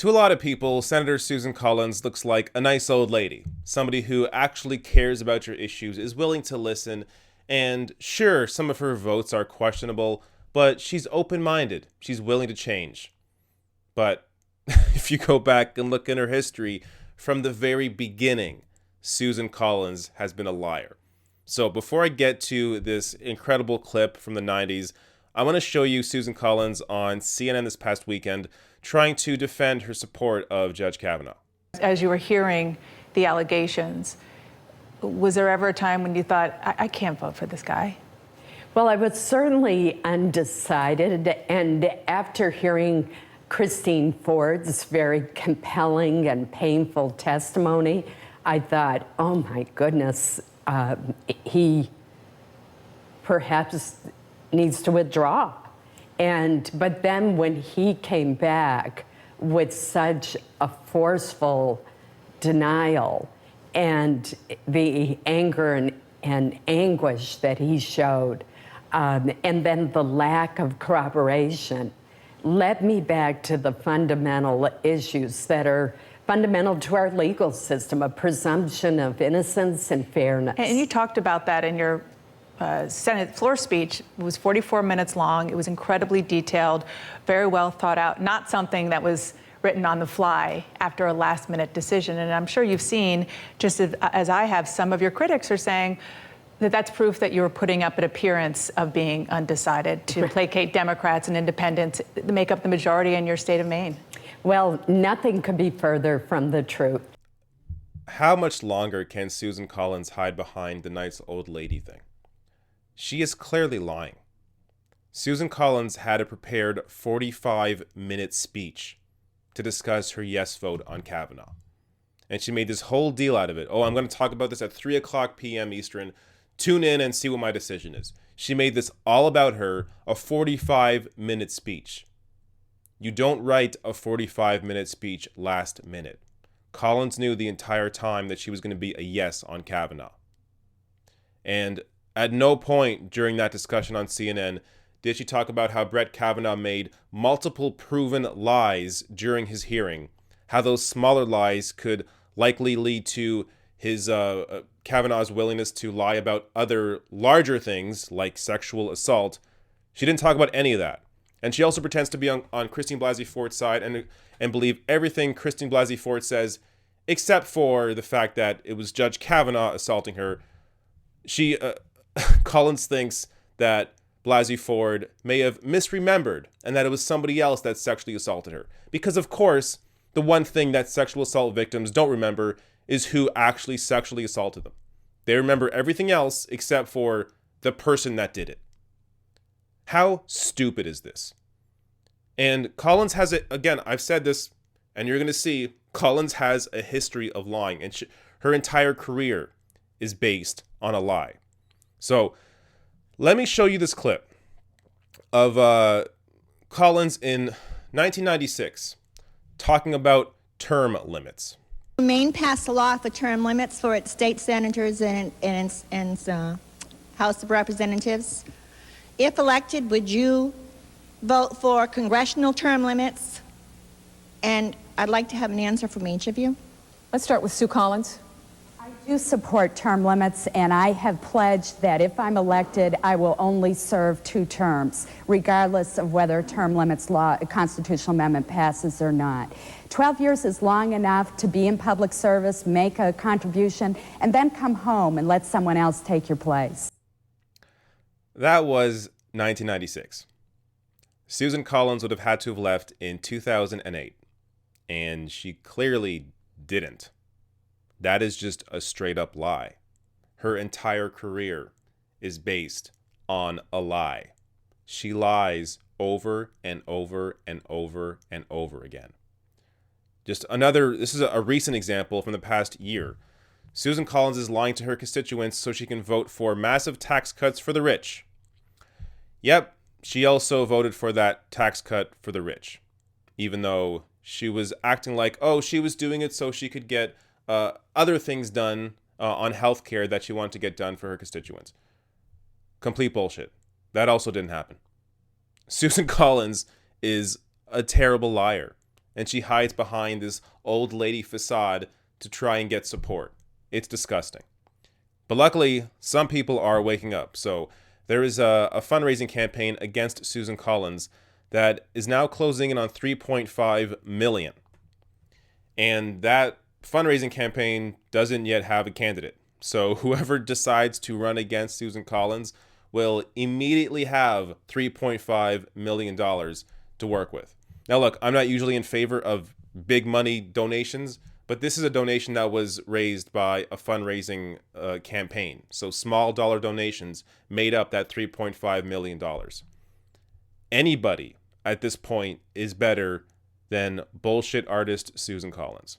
To a lot of people, Senator Susan Collins looks like a nice old lady, somebody who actually cares about your issues, is willing to listen, and sure, some of her votes are questionable, but she's open-minded, she's willing to change. But if you go back and look in her history, from the very beginning, Susan Collins has been a liar. So before I get to this incredible clip from the 90s, I want to show you Susan Collins on CNN this past weekend trying to defend her support of Judge Kavanaugh. As you were hearing the allegations, was there ever a time when you thought, I can't vote for this guy? Well, I was certainly undecided, and after hearing Christine Ford's very compelling and painful testimony, I thought, oh my goodness, he perhaps needs to withdraw. But then when he came back with such a forceful denial and the anger and anguish that he showed, and then the lack of corroboration, led me back to the fundamental issues that are fundamental to our legal system, a presumption of innocence and fairness. And you talked about that in your Senate floor speech. It was 44 minutes long. It was incredibly detailed, very well thought out, not something that was written on the fly after a last-minute decision. And I'm sure you've seen, just as I have, some of your critics are saying that that's proof that you were putting up an appearance of being undecided to placate Democrats and independents that make up the majority in your state of Maine. Well, nothing could be further from the truth. How much longer can Susan Collins hide behind the nice old lady thing? She is clearly lying. Susan Collins had a prepared 45-minute speech to discuss her yes vote on Kavanaugh. And she made this whole deal out of it. Oh, I'm going to talk about this at 3 o'clock p.m. Eastern. Tune in and see what my decision is. She made this all about her, a 45-minute speech. You don't write a 45-minute speech last minute. Collins knew the entire time that she was going to be a yes on Kavanaugh. And at no point during that discussion on CNN did she talk about how Brett Kavanaugh made multiple proven lies during his hearing, how those smaller lies could likely lead to his Kavanaugh's willingness to lie about other larger things like sexual assault. She didn't talk about any of that. And she also pretends to be on Christine Blasey Ford's side and believe everything Christine Blasey Ford says, except for the fact that it was Judge Kavanaugh assaulting her. Collins thinks that Blasey Ford may have misremembered and that it was somebody else that sexually assaulted her. Because, of course, the one thing that sexual assault victims don't remember is who actually sexually assaulted them. They remember everything else except for the person that did it. How stupid is this? And Collins has it, again, I've said this, and you're going to see, Collins has a history of lying, and her entire career is based on a lie. So let me show you this clip of Collins in 1996 talking about term limits. Maine passed a law for term limits for its state senators and House of Representatives. If elected, would you vote for congressional term limits? And I'd like to have an answer from each of you. Let's start with Sue Collins. I do support term limits, and I have pledged that if I'm elected, I will only serve 2 terms, regardless of whether term limits law, a constitutional amendment passes or not. 12 years is long enough to be in public service, make a contribution, and then come home and let someone else take your place. That was 1996. Susan Collins would have had to have left in 2008, and she clearly didn't. That is just a straight up lie. Her entire career is based on a lie. She lies over and over and over and over again. This is a recent example from the past year. Susan Collins is lying to her constituents so she can vote for massive tax cuts for the rich. Yep, she also voted for that tax cut for the rich, even though she was acting like, she was doing it so she could get other things done on healthcare that she wanted to get done for her constituents. Complete bullshit. That also didn't happen. Susan Collins is a terrible liar. and she hides behind this old lady facade to try and get support. It's disgusting. But luckily, some people are waking up. So there is a fundraising campaign against Susan Collins that is now closing in on $3.5 million. And that fundraising campaign doesn't yet have a candidate. So whoever decides to run against Susan Collins will immediately have $3.5 million to work with. Now, look, I'm not usually in favor of big money donations, but this is a donation that was raised by a fundraising campaign. So small dollar donations made up that $3.5 million. Anybody at this point is better than bullshit artist Susan Collins.